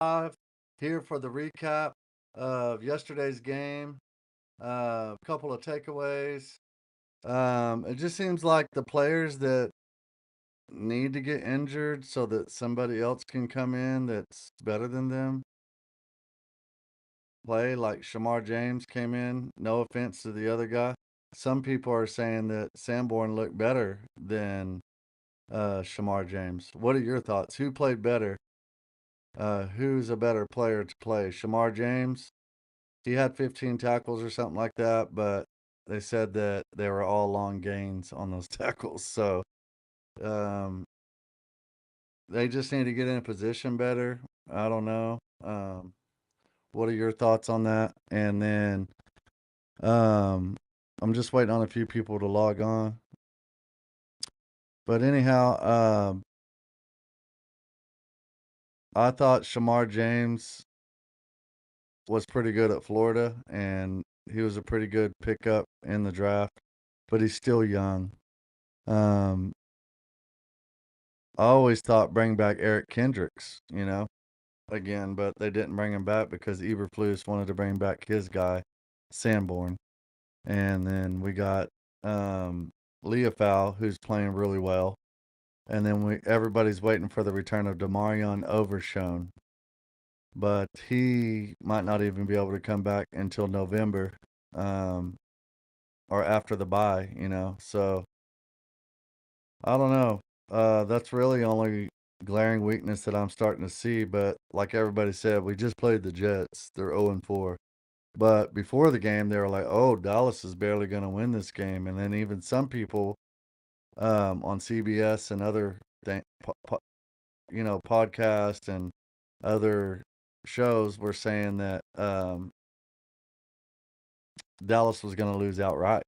live here for the recap of yesterday's game. A couple of takeaways. It just seems like the players that need to get injured so that somebody else can come in that's better than them play. Like Shamar James came in. No offense to the other guy. Some people are saying that Sanborn looked better than Shamar James. What are your thoughts? Who played better? Who's a better player to play? Shamar James. He had 15 tackles or something like that, but they said that they were all long gains on those tackles. So um, they just need to get in a position better. I don't know. What are your thoughts on that? And then um, I'm just waiting on a few people to log on. But anyhow, I thought Shamar James was pretty good at Florida, and he was a pretty good pickup in the draft, but he's still young. Um, I always thought bring back Eric Kendricks, again, but they didn't bring him back because Eberflus wanted to bring back his guy, Sanborn. And then we got um, Leofau, who's playing really well. And then everybody's waiting for the return of Demarion Overshone, but he might not even be able to come back until November, um, or after the bye. So I don't know. That's really only glaring weakness that I'm starting to see. But like everybody said, we just played the Jets. They're 0-4. But before the game, they were like, "Oh, Dallas is barely going to win this game." And then even some people on CBS and other podcasts and other shows were saying that Dallas was going to lose outright.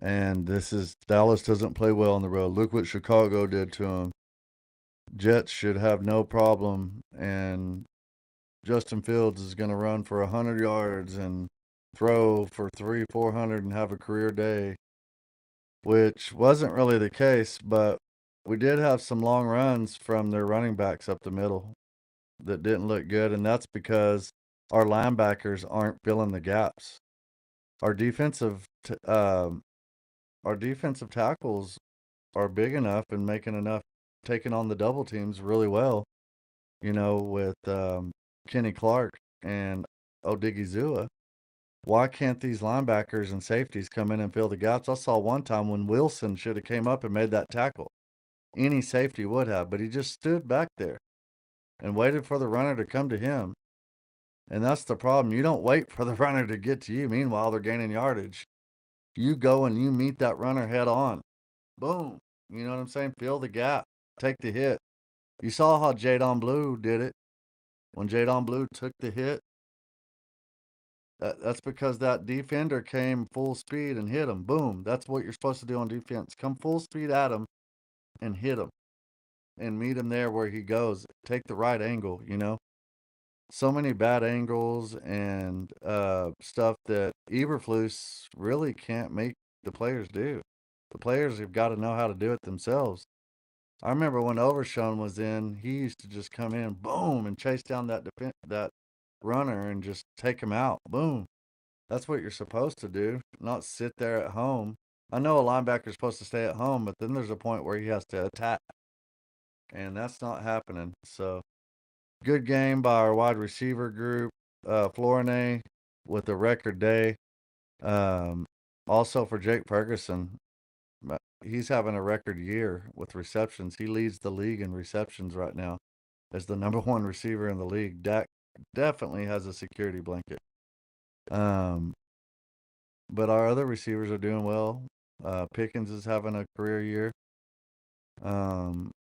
And Dallas doesn't play well on the road. Look what Chicago did to them. Jets should have no problem, and Justin Fields is going to run for 100 yards and throw for 400 and have a career day, which wasn't really the case, but we did have some long runs from their running backs up the middle that didn't look good, and that's because our linebackers aren't filling the gaps. Our defensive our defensive tackles are big enough and making enough, taking on the double teams really well, with Kenny Clark and Odigizua. Why can't these linebackers and safeties come in and fill the gaps? I saw one time when Wilson should have came up and made that tackle. Any safety would have, but he just stood back there and waited for the runner to come to him. And that's the problem. You don't wait for the runner to get to you. Meanwhile, they're gaining yardage. You go and you meet that runner head on. Boom. You know what I'm saying? Fill the gap. Take the hit. You saw how Jadon Blue did it. When Jadon Blue took the hit, that's because that defender came full speed and hit him. Boom. That's what you're supposed to do on defense. Come full speed at him and hit him and meet him there where he goes. Take the right angle. So many bad angles and stuff that Eberflus really can't make the players do. The players have got to know how to do it themselves. I remember when Overshown was in, he used to just come in, boom, and chase down that runner and just take him out. Boom. That's what you're supposed to do, not sit there at home. I know a linebacker's supposed to stay at home, but then there's a point where he has to attack, and that's not happening. So, good game by our wide receiver group. Florine with a record day. Um, Also for Jake Ferguson, he's having a record year with receptions. He leads the league in receptions right now as the number one receiver in the league. Dak definitely has a security blanket. Um, but our other receivers are doing well. Pickens is having a career year. Um,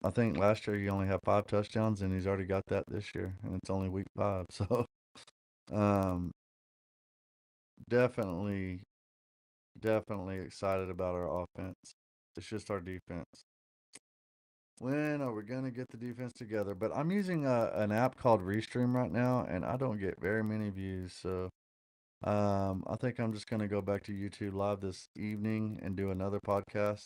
I think last year he only had 5 touchdowns, and he's already got that this year, and it's only week 5. So, um, definitely, definitely excited about our offense. It's just our defense. When are we gonna get the defense together? But I'm using an app called Restream right now, and I don't get very many views. So I think I'm just gonna go back to YouTube Live this evening and do another podcast.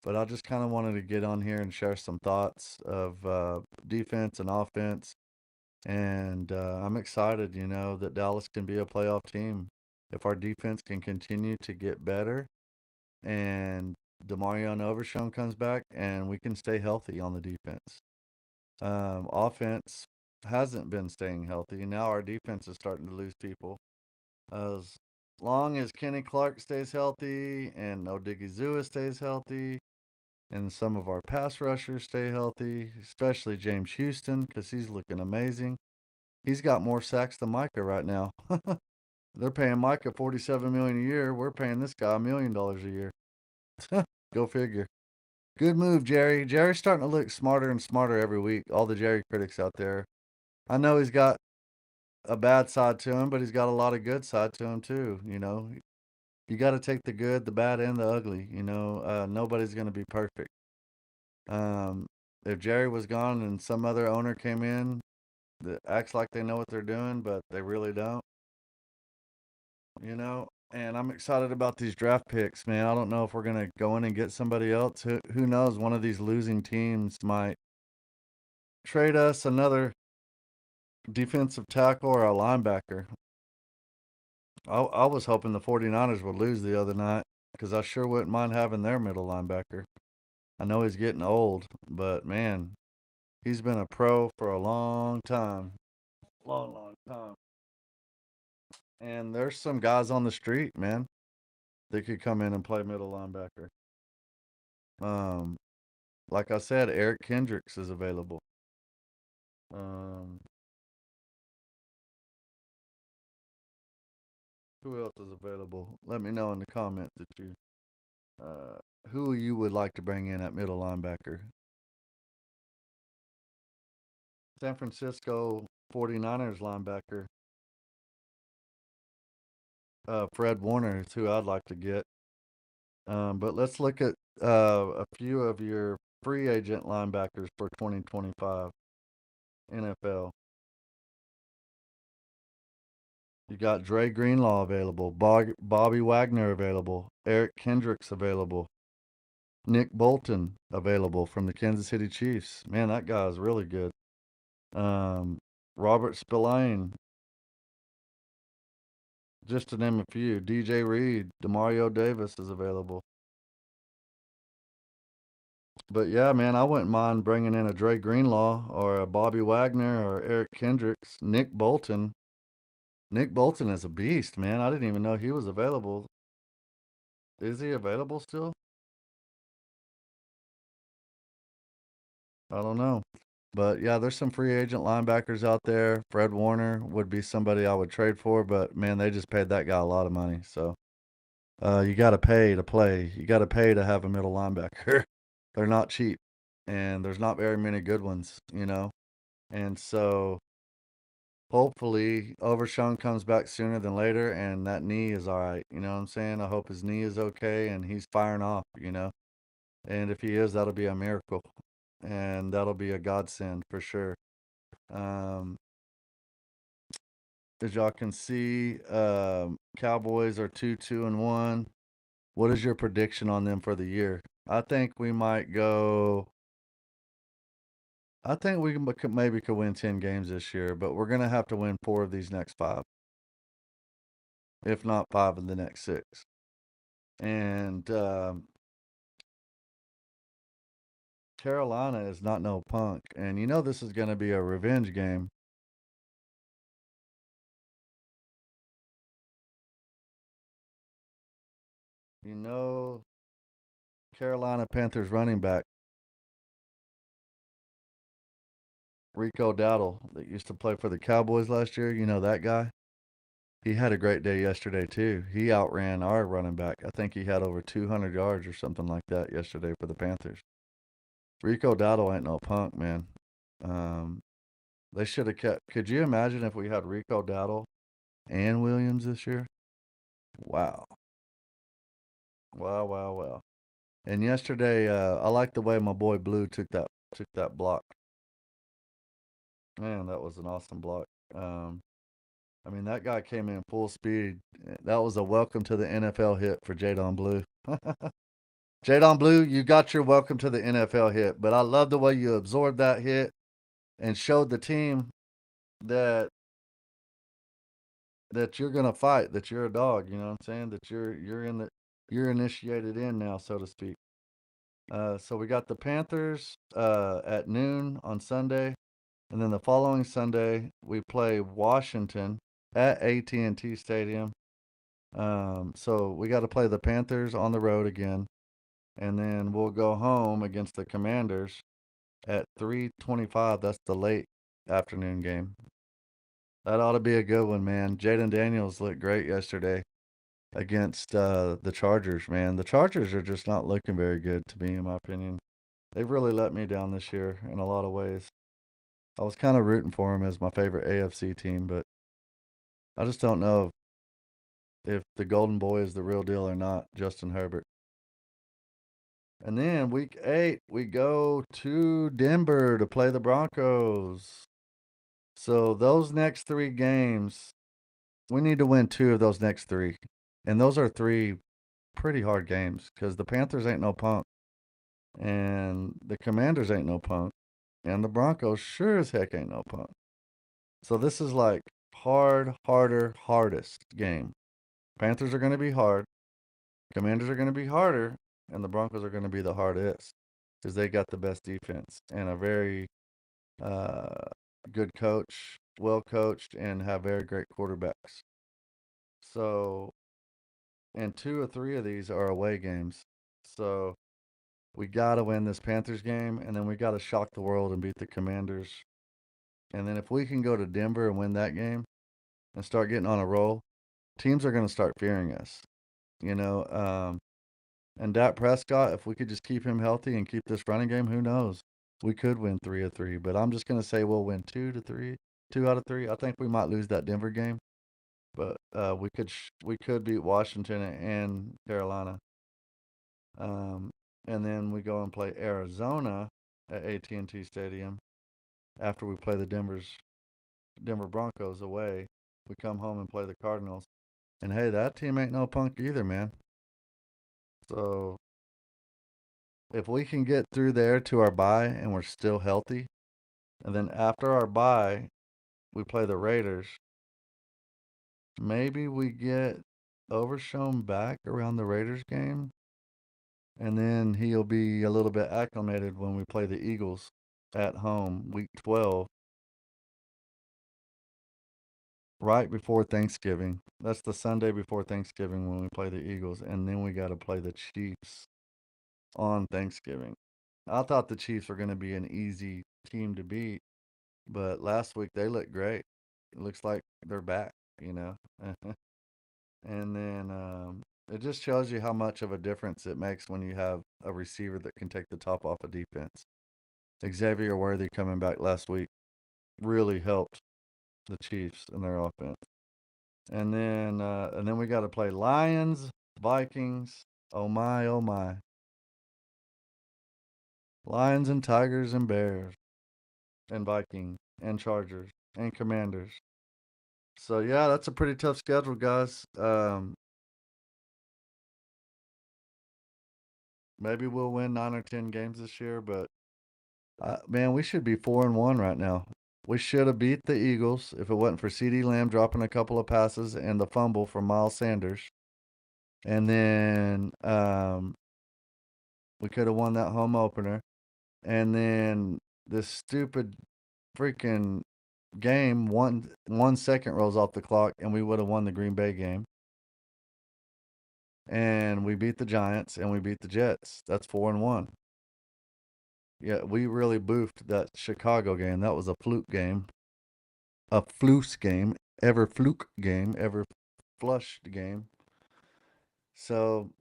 But I just kind of wanted to get on here and share some thoughts of defense and offense. And I'm excited, that Dallas can be a playoff team if our defense can continue to get better and Demarion Overshown comes back and we can stay healthy on the defense. Offense hasn't been staying healthy. Now our defense is starting to lose people. As long as Kenny Clark stays healthy and Odigizua stays healthy and some of our pass rushers stay healthy, especially James Houston because he's looking amazing. He's got more sacks than Micah right now. They're paying Micah $47 million a year. We're paying this guy $1 million a year. Go figure. Good move, Jerry. Jerry's starting to look smarter and smarter every week. All the Jerry critics out there. I know he's got a bad side to him, but he's got a lot of good side to him too. You got to take the good, the bad, and the ugly. Nobody's going to be perfect. Um, if Jerry was gone and some other owner came in that acts like they know what they're doing, but they really don't, and I'm excited about these draft picks, man. I don't know if we're gonna go in and get somebody else. Who knows? One of these losing teams might trade us another defensive tackle or a linebacker. I was hoping the 49ers would lose the other night because I sure wouldn't mind having their middle linebacker. I know he's getting old, but man, he's been a pro for a long time. Long, long time. And there's some guys on the street, man, that could come in and play middle linebacker. Um, like I said, Eric Kendricks is available. Um, who else is available? Let me know in the comments uh, who you would like to bring in at middle linebacker. San Francisco 49ers linebacker, Fred Warner is who I'd like to get. But let's look at a few of your free agent linebackers for 2025 NFL. You got Dre Greenlaw available, Bobby Wagner available, Eric Kendricks available, Nick Bolton available from the Kansas City Chiefs. Man, that guy is really good. Um, Robert Spillane, just to name a few. DJ Reed, Demario Davis is available. But yeah, man, I wouldn't mind bringing in a Dre Greenlaw or a Bobby Wagner or Eric Kendricks, Nick Bolton. Nick Bolton is a beast, man. I didn't even know he was available. Is he available still? I don't know. But yeah, there's some free agent linebackers out there. Fred Warner would be somebody I would trade for, but man, they just paid that guy a lot of money. So you got to pay to play. You got to pay to have a middle linebacker. They're not cheap, and there's not very many good ones. And so hopefully Overshown comes back sooner than later, and that knee is all right. You know what I'm saying? I hope his knee is okay and he's firing off. And if he is, that'll be a miracle, and that'll be a godsend for sure. Um, as y'all can see, Cowboys are 2-2-1. What is your prediction on them for the year? I think we might go. I think we maybe could win 10 games this year, but we're gonna have to win 4 of these next 5, if not 5 of the next 6. And Carolina is not no punk, and this is gonna be a revenge game. You know, Carolina Panthers running back Rico Dowdle that used to play for the Cowboys last year. You know that guy? He had a great day yesterday too. He outran our running back. I think he had over 200 yards or something like that yesterday for the Panthers. Rico Dowdle ain't no punk, man. Um, they should have kept. Could you imagine if we had Rico Dowdle and Williams this year? Wow, wow, wow, wow. And yesterday, I like the way my boy Blue took that block. Man, that was an awesome block. Um, I mean, that guy came in full speed. That was a welcome to the NFL hit for Jadon Blue. Jadon Blue, you got your welcome to the NFL hit, but I love the way you absorbed that hit and showed the team that you're gonna fight, that you're a dog, you know what I'm saying? That you're initiated in now, so to speak. So we got the Panthers at noon on Sunday, and then the following Sunday we play Washington at AT&T Stadium. So we got to play the Panthers on the road again, and then we'll go home against the Commanders at 3:25. That's the late afternoon game. That ought to be a good one, man. Jaden Daniels looked great yesterday against the Chargers, man. The Chargers are just not looking very good to me, in my opinion. They've really let me down this year in a lot of ways. I was kind of rooting for them as my favorite AFC team, but I just don't know if the Golden Boy is the real deal or not, Justin Herbert. And then week 8, we go to Denver to play the Broncos. So those next 3 games, we need to win 2 of those next 3. And those are 3 pretty hard games because the Panthers ain't no punk. And the Commanders ain't no punk. And the Broncos sure as heck ain't no punk. So this is like hardest game. Panthers are going to be hard. Commanders are going to be harder. And the Broncos are going to be the hardest because they got the best defense and a very uh, good coach, well coached, and have very great quarterbacks. So, and 2 or 3 of these are away games. So we got to win this Panthers game, and then we got to shock the world and beat the Commanders. And then if we can go to Denver and win that game and start getting on a roll, teams are going to start fearing us. You know, and Dak Prescott, if we could just keep him healthy and keep this running game, who knows? We could win 3 of 3, but I'm just going to say we'll win 2 out of 3. I think we might lose that Denver game, but we could beat Washington and Carolina. And then we go and play Arizona at AT&T Stadium after we play the Denver Broncos away. We come home and play the Cardinals. And hey, that team ain't no punk either, man. So if we can get through there to our bye and we're still healthy, and then after our bye, we play the Raiders, maybe we get Overshown back around the Raiders game, and then he'll be a little bit acclimated when we play the Eagles at home, week 12, right before Thanksgiving. That's the Sunday before Thanksgiving when we play the Eagles, and then we got to play the Chiefs on Thanksgiving. I thought the Chiefs were going to be an easy team to beat, but last week they looked great. It looks like they're back, you know. And then it just shows you how much of a difference it makes when you have a receiver that can take the top off a defense. Xavier Worthy coming back last week really helped the Chiefs in their offense. And then we got to play Lions, Vikings. Oh my, oh my. Lions and Tigers and Bears and Vikings and Chargers and Commanders. So yeah, that's a pretty tough schedule, guys. Maybe we'll win 9 or 10 games this year, but man, we should be 4-1 right now. We should have beat the Eagles if it wasn't for CeeDee Lamb dropping a couple of passes and the fumble from Miles Sanders. And then we could have won that home opener. And then this stupid freaking game, 1 second rolls off the clock, and we would have won the Green Bay game. And we beat the Giants and we beat the Jets. That's 4-1. Yeah, we really boofed that Chicago game. That was a fluke game. A fluke game. Ever fluke game. Ever flushed game. So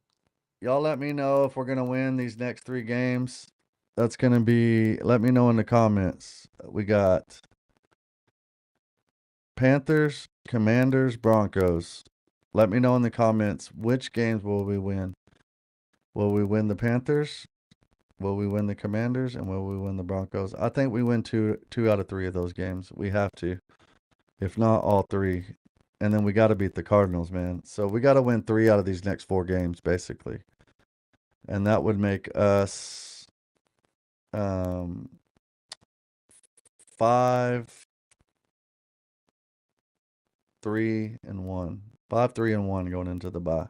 y'all let me know if we're gonna win these next 3 games. That's gonna be, let me know in the comments. We got Panthers, Commanders, Broncos. Let me know in the comments which games will we win. Will we win the Panthers? Will we win the Commanders? And will we win the Broncos? I think we win two out of 3 of those games. We have to. If not all 3. And then we got to beat the Cardinals, man. So we got to win 3 out of these next 4 games, basically. And that would make us 5 5-3-1. 5-3-1 going into the bye.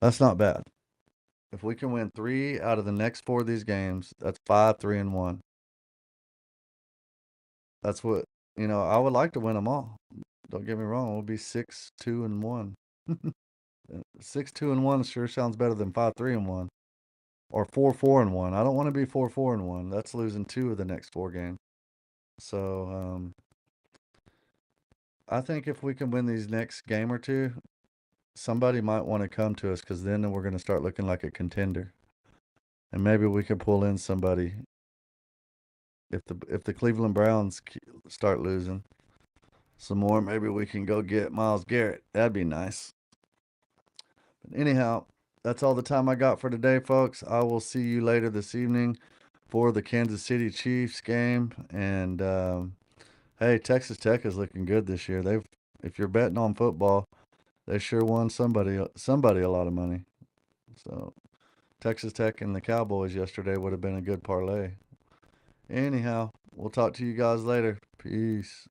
That's not bad. If we can win 3 out of the next 4 of these games, that's 5-3-1. That's what, I would like to win them all. Don't get me wrong, we'll be 6-2-1. 6-2-1 sure sounds better than 5-3-1 or 4-4-1. I don't want to be 4-4-1. That's losing 2 of the next 4 games. So, I think if we can win these next game or two, somebody might want to come to us because then we're going to start looking like a contender. And maybe we can pull in somebody if the Cleveland Browns start losing some more. Maybe we can go get Myles Garrett. That'd be nice. But anyhow, that's all the time I got for today, folks. I will see you later this evening for the Kansas City Chiefs game. And hey, Texas Tech is looking good this year. If you're betting on football, they sure won somebody a lot of money. So Texas Tech and the Cowboys yesterday would have been a good parlay. Anyhow, we'll talk to you guys later. Peace.